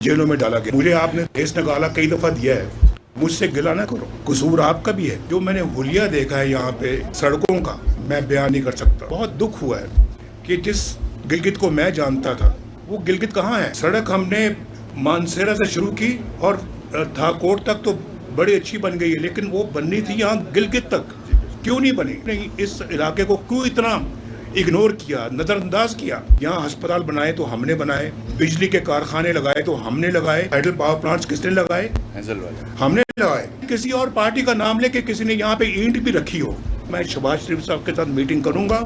जेलों में डाला गया। मुझे आपने देश निकाला कई दफा दिया है, मुझसे गिला ना करो, कसूर आपका भी है। जो मैंने हुलिया देखा है यहाँ पे सड़कों का, मैं बयान नहीं कर सकता। बहुत दुख हुआ है कि जिस गिलगित को मैं जानता था वो गिलगित कहाँ है। सड़क हमने मानसेरा से शुरू की और थाकोट तक तो बड़ी अच्छी बन गई है, लेकिन वो बननी थी यहाँ गिलगित तक, क्यों नहीं बनी? नहीं, इस इलाके को क्यों इतना इग्नोर किया, नजरअंदाज किया? यहाँ अस्पताल बनाए तो हमने बनाए, बिजली के कारखाने लगाए तो हमने लगाए, हाइडल पावर प्लांट्स किसने लगाए? हमने लगाए। किसी और पार्टी का नाम लेके किसी ने यहाँ पे ईंट भी रखी हो। मैं शहबाज शरीफ साहब के साथ मीटिंग करूंगा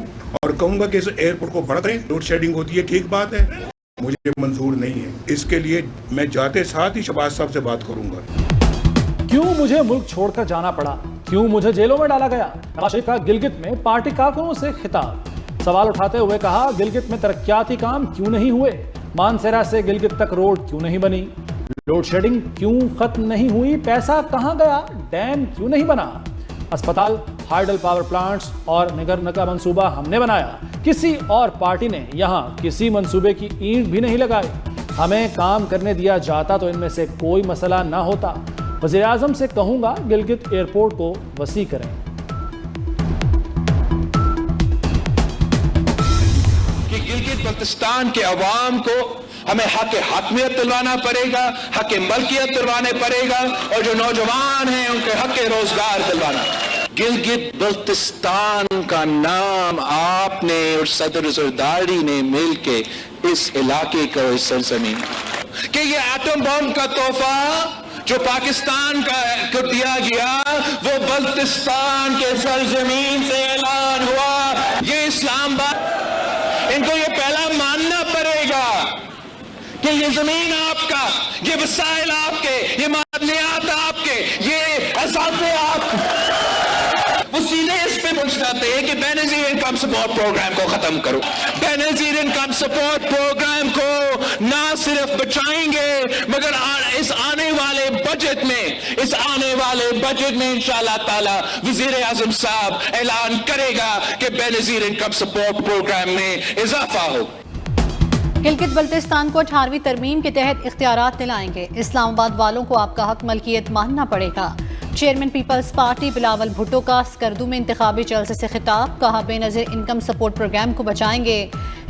और कहूंगा कि इस एयरपोर्ट को बड़ा करें। लोड शेडिंग होती है, ठीक बात है, मुझे मंजूर नहीं है। इसके लिए मैं जाते साथ ही शहबाज साहब से बात करूंगा। क्यों मुझे मुल्क छोड़कर जाना पड़ा, क्यों मुझे जेलों में डाला गया? नवाज शरीफ का गिलगित में पार्टी कारकुनों से खिताब। सवाल उठाते हुए कहा, गिलगित में तरक्याती काम क्यों नहीं हुए? मानसेरा से गिलगित तक रोड क्यों नहीं बनी? लोड शेडिंग क्यों खत्म नहीं हुई? पैसा कहां गया? डैम क्यों नहीं बना? अस्पताल, हाइडल पावर प्लांट्स और निगरानी का मंसूबा हमने बनाया, किसी और पार्टी ने यहां किसी मंसूबे की ईंट भी नहीं लगाई। हमें काम करने दिया जाता तो इनमें से कोई मसला ना होता। वज़ीर आज़म से कहूंगा गिलगित एयरपोर्ट को वसी करें। कि गिलगित बल्तिस्तान के अवाम को हमें हक हकमियत दिलवाना पड़ेगा, हक मलकियत दिलवाने पड़ेगा, और जो नौजवान हैं उनके हक रोजगार दिलवाना। गिलगित बल्तिस्तान का नाम आपने और सदर ज़रदारी ने मिलके इस इलाके को, इस सरजमीन कि ये एटम बम का तोहफा जो पाकिस्तान को दिया गया वो बल्तिस्तान के सरजमीन से ऐलान हुआ। ये इस्लामाबाद, इनको ये पहला मानना पड़ेगा कि ये जमीन आपका, ये वसाइल आपके, ये मादनियात आपके, ये असाते आपके। वो सीधे इस पे पूछ जाते हैं कि बेनज़ीर इनकम सपोर्ट प्रोग्राम को खत्म करो। बेनज़ीर इनकम सपोर्ट प्रोग्राम को ना सिर्फ बचाएंगे मगर इस आने वाले बजट में इंशाअल्लाह ताला वज़ीर आज़म साहब ऐलान करेगा कि बेनज़ीर इनकम सपोर्ट प्रोग्राम में इजाफा हो। गिलगित बल्तिस्तान को 18वीं तरमीम के तहत इख्तियारात दिलाएंगे। इस्लामाबाद वालों को आपका हक मलकियत मानना पड़ेगा। Chairman Peoples Party Bilawal Bhutto का स्कर्दू में इंतखाबी जलसे से खिताब। कहा, बेनज़ीर इनकम सपोर्ट प्रोग्राम को बचाएंगे।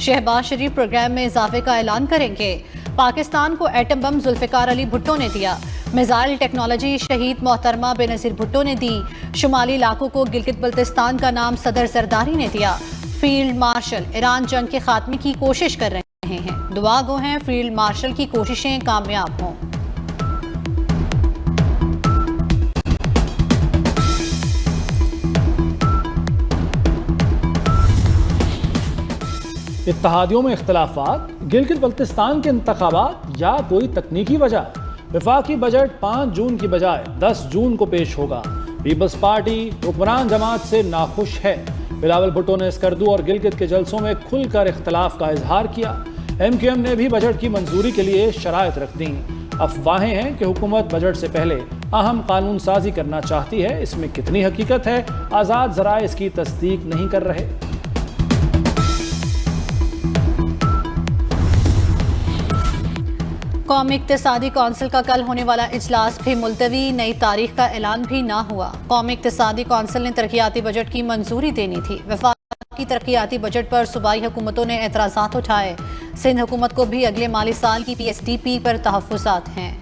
शहबाज शरीफ प्रोग्राम में इजाफे का ऐलान करेंगे। पाकिस्तान को एटम बम जुल्फ़िकार अली भुट्टो ने दिया। मिसाइल टेक्नोलॉजी शहीद मोहतरमा बेनज़ीर भुट्टो ने दी। शुमाली इलाकों को गिलगित बल्तिस्तान का नाम सदर ज़रदारी ने दिया। फील्ड मार्शल ईरान जंग के खात्मे की कोशिश कर रहे हैं। दुआ गो हैं फील्ड मार्शल की कोशिशें कामयाब हों। इत्तहादियों में इख्तलाफात, गिलगित बल्तिस्तान के इंतखाबात या कोई तकनीकी वजह? वफाकी बजट 5 जून की बजाय 10 जून को पेश होगा। पीपल्स पार्टी हुक्मरान जमात से नाखुश है। बिलावल भुट्टो ने स्कर्दू और गिलगित के जलसों में खुलकर इख्तलाफ का इजहार किया। MQM ने भी बजट की मंजूरी के लिए शराइत रख दी। अफवाहें हैं कि हुकूमत बजट से पहले अहम कानून साजी करना चाहती है। इसमें कितनी हकीकत है, आज़ाद ज़राए इसकी तस्दीक नहीं कर रहे। कौमी इक्तिसादी कौंसिल का कल होने वाला इजलास भी मुलतवी, नई तारीख का ऐलान भी ना हुआ। कौमी इक्तिसादी कौंसिल ने तरक्याती बजट की मंजूरी देनी थी। वफाकी तरक्याती बजट पर सूबाई हुकूमतों ने एतराज़ात उठाए। सिंध हुकूमत को भी अगले माली साल की PSDP पर तहफ़्फ़ुज़ात हैं।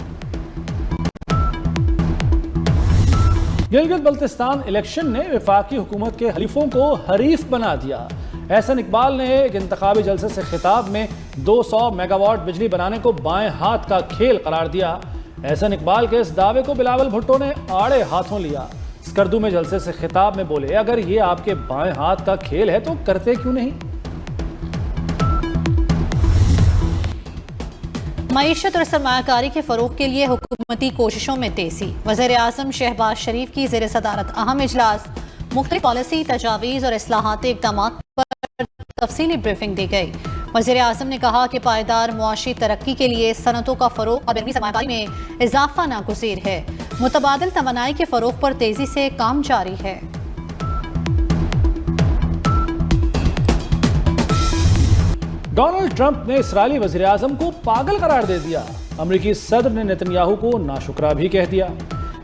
गिलगित बल्तिस्तान इलेक्शन ने वफाकी हुकूमत के हलीफों को हरीफ बना दिया। एहसन इकबाल ने एक इंतखाबी जलसे से खिताब में 200 मेगावाट बिजली बनाने को बाएं हाथ का खेल करार दिया। एहसन इकबाल के इस दावे को बिलावल भुट्टो ने आड़े हाथों लिया। स्कर्दू में जलसे से खिताब में बोले, अगर ये आपके बाएं हाथ का खेल है तो करते क्यों नहीं? मईशत और सरमायाकारी के फरोग के लिए हुकूमती कोशिशों में तेजी। वज़ीर आज़म शहबाज शरीफ की ज़ेर सदारत अहम इजलास। मुख्तलिफ पॉलिसी तजावीज़ और इस्लाहाती इक़दामात पर तफसीली ब्रीफिंग दी गई। वज़ीर आज़म ने कहा कि पायदार मुआशी तरक्की के लिए सनतों का फ़रोग और बैरूनी सरमायाकारी में इजाफा नागुज़ीर है। मुतबादिल तवानाई के फ़रोग पर तेज़ी से काम जारी है। डोनाल्ड ट्रंप ने इसराइली वज़ीर आज़म को पागल करार दे दिया। امریکی صدر نے نتنیاہو کو ناشکرا بھی کہہ دیا۔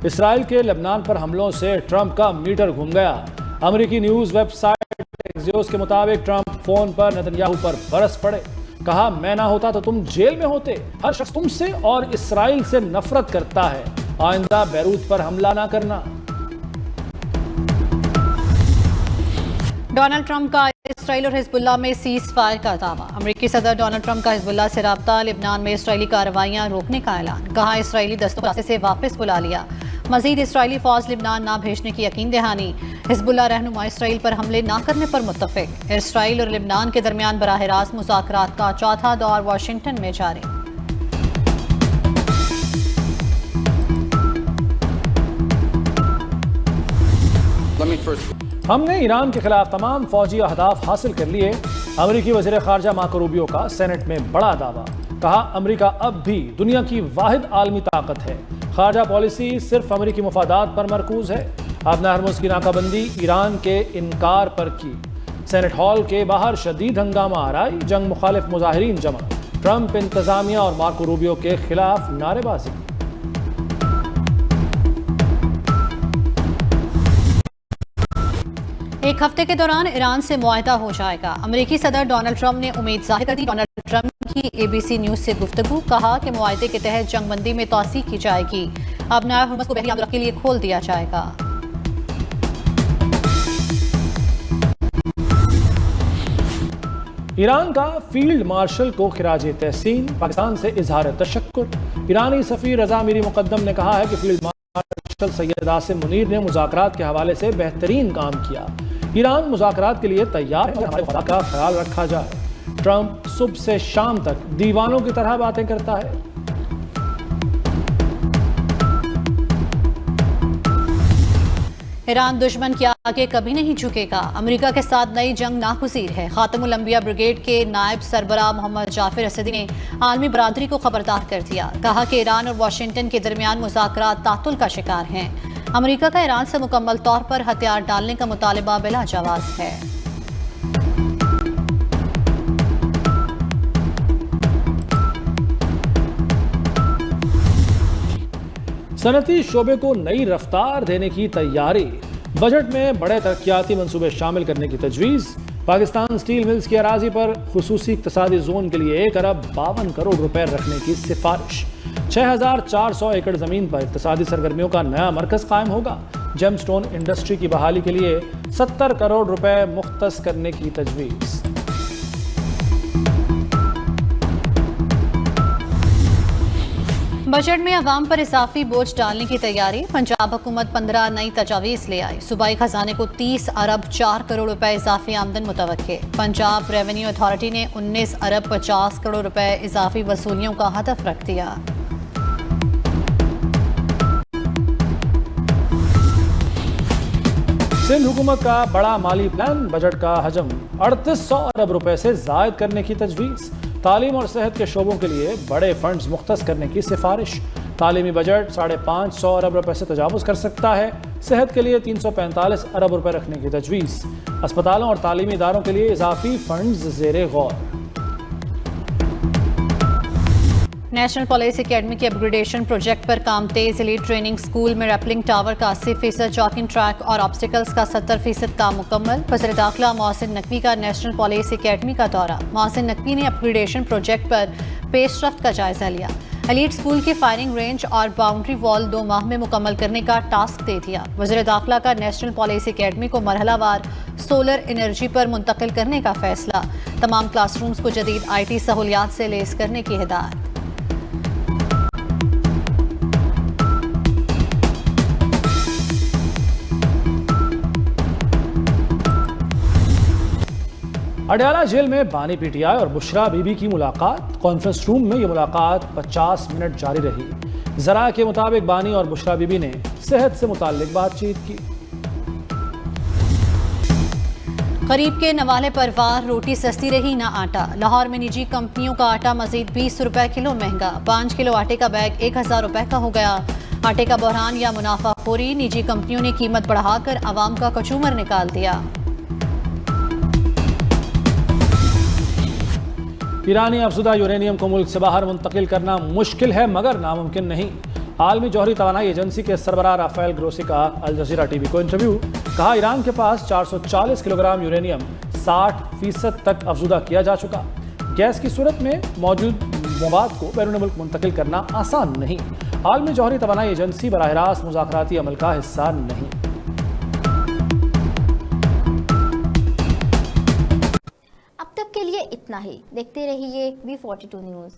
اسرائیل کے لبنان پر حملوں سے ٹرمپ کا میٹر گھوم گیا۔ امریکی نیوز ویب سائٹ ایکزیوس کے مطابق ٹرمپ فون پر نتنیاہو پر برس پڑے۔ کہا میں نہ ہوتا تو تم جیل میں ہوتے، ہر شخص تم سے اور اسرائیل سے نفرت کرتا ہے، آئندہ بیروت پر حملہ نہ کرنا۔ ڈونلڈ ٹرمپ کا اسرائیل اور حزب اللہ میں سیز فائر کا دعویٰ۔ امریکی صدر ڈونلڈ ٹرمپ کا حزب اللہ سے رابطہ، لبنان میں اسرائیلی کارروائیاں روکنے کا اعلان۔ کہا اسرائیلی دستوں کو راستے سے واپس بلا لیا۔ مزید اسرائیلی فوج لبنان نہ بھیجنے کی یقین دہانی۔ حزب اللہ رہنما اسرائیل پر حملے نہ کرنے پر متفق۔ اسرائیل اور لبنان کے درمیان براہ راست مذاکرات کا چوتھا دور واشنگٹن میں جاری۔ ہم نے ایران کے خلاف تمام فوجی اہداف حاصل کر لیے، امریکی وزیر خارجہ مارکو روبیو کا سینٹ میں بڑا دعویٰ۔ کہا امریکہ اب بھی دنیا کی واحد عالمی طاقت ہے، خارجہ پالیسی صرف امریکی مفادات پر مرکوز ہے۔ اب نے ہرمز کی ناکہ بندی ایران کے انکار پر کی۔ سینٹ ہال کے باہر شدید ہنگامہ آرائی، جنگ مخالف مظاہرین جمع، ٹرمپ انتظامیہ اور مارکو روبیو کے خلاف نعرے بازی۔ ایک ہفتے کے دوران ایران سے معاہدہ ہو جائے گا۔ امریکی صدر ڈونلڈ ٹرمپ نے امید ظاہر کر دی۔ ڈونلڈ ٹرمپ کی ABC نیوز سے گفتگو، کہا کہ معاہدے کے تحت جنگ بندی میں توسیع کی جائے گی۔ اب نیا ہرمز کو بحری آمد و رفت کے لیے کھول دیا جائے گا۔ ایران کا فیلڈ مارشل کو خراج تحسین، پاکستان سے اظہار تشکر۔ ایرانی سفیر رضا میری مقدم نے کہا ہے کہ فیلڈ مارشل سید عاصم منیر نے مذاکرات کے حوالے سے بہترین کام کیا۔ ایران مذاکرات کے لیے تیار ہے، ہمارے مفادات کا خیال رکھا جائے۔ ٹرمپ صبح سے شام تک دیوانوں کی طرح باتیں کرتا ہے۔ ایران دشمن کے آگے کبھی نہیں جھکے گا، امریکہ کے ساتھ نئی جنگ ناگزیر ہے۔ خاتم الانبیاء بریگیڈ کے نائب سربراہ محمد جعفر اسدی نے عالمی برادری کو خبردار کر دیا۔ کہا کہ ایران اور واشنگٹن کے درمیان مذاکرات تعطل کا شکار ہیں۔ امریکہ کا ایران سے مکمل طور پر ہتھیار ڈالنے کا مطالبہ بلا جواز ہے۔ صنعتی شعبے کو نئی رفتار دینے کی تیاری، بجٹ میں بڑے ترقیاتی منصوبے شامل کرنے کی تجویز۔ پاکستان اسٹیل ملز کی اراضی پر خصوصی اقتصادی زون کے لیے 1 ارب 52 کروڑ روپے رکھنے کی سفارش۔ 6400 ایکڑ زمین پر اقتصادی سرگرمیوں کا نیا مرکز قائم ہوگا۔ جیم سٹون انڈسٹری کی بحالی کے لیے 70 کروڑ روپے مختص کرنے کی تجویز۔ بجٹ میں عوام پر اضافی بوجھ ڈالنے کی تیاری، پنجاب حکومت 15 نئی تجاویز لے آئی۔ صوبائی خزانے کو 30 ارب 4 کروڑ روپے اضافی آمدن متوقع۔ پنجاب ریونیو اتھارٹی نے 19 ارب 50 کروڑ روپے اضافی وصولیوں کا ہدف رکھ دیا۔ سندھ حکومت کا بڑا مالی پلان، بجٹ کا حجم 3800 ارب روپے سے زائد کرنے کی تجویز۔ تعلیم اور صحت کے شعبوں کے لیے بڑے فنڈز مختص کرنے کی سفارش۔ تعلیمی بجٹ 550 ارب روپے سے تجاوز کر سکتا ہے۔ صحت کے لیے 345 ارب روپے رکھنے کی تجویز۔ اسپتالوں اور تعلیمی اداروں کے لیے اضافی فنڈز زیر غور۔ نیشنل پولیس اکیڈمی کے اپ گریڈیشن پروجیکٹ پر کام تیز۔ ایلیٹ ٹریننگ سکول میں ریپلنگ ٹاور کا 80%، جاکنگ ٹریک اور آبسٹیکلز کا 70% کام مکمل۔ وزیر داخلہ محسن نقوی کا نیشنل پولیس اکیڈمی کا دورہ۔ محسن نقوی نے اپ گریڈیشن پروجیکٹ پر پیش رفت کا جائزہ لیا۔ ایلیٹ سکول کی فائرنگ رینج اور باؤنڈری وال 2 ماہ میں مکمل کرنے کا ٹاسک دے دیا۔ وزیر داخلہ کا نیشنل پولیس اکیڈمی کو مرحلہ وار سولر انرجی پر منتقل کرنے کا فیصلہ۔ تمام کلاس رومز کو جدید IT سہولیات سے لیس کرنے کی ہدایت۔ اڈیالہ جیل میں بانی PTI اور بشرا بی بی کی ملاقات۔ کانفرنس روم میں یہ ملاقات 50 منٹ جاری رہی۔ ذرائع کے مطابق بانی اور بشرا بی بی نے صحت سے متعلق بات چیت کی۔ غریب کے نوالے پر وار، روٹی سستی رہی نہ آٹا۔ لاہور میں نجی کمپنیوں کا آٹا مزید 20 روپے کلو مہنگا۔ 5 کلو آٹے کا بیگ 1000 روپے کا ہو گیا۔ آٹے کا بحران یا منافع خوری، نجی کمپنیوں نے قیمت بڑھا کر عوام کا کچومر نکال دیا۔ ईरानी अफजुदा यूरेनियम को मुल्क से बाहर मुंतकिल करना मुश्किल है मगर नामुमकिन नहीं। आलमी जौहरी तवानाई एजेंसी के सरबराह राफेल ग्रोसी का अल जजीरा टीवी को इंटरव्यू। कहा ईरान के पास 440 किलोग्राम यूरेनियम 60% तक अफजुदा किया जा चुका। गैस की सूरत में मौजूद मवाद को बैरून मुल्क मुंतकिल करना आसान नहीं। आलमी जौहरी तवानाई एजेंसी बराह रास्त मुज़ाकराती अमल का हिस्सा नहीं। अब तक के लिए इतना ही। देखते रहिए V42 न्यूज़।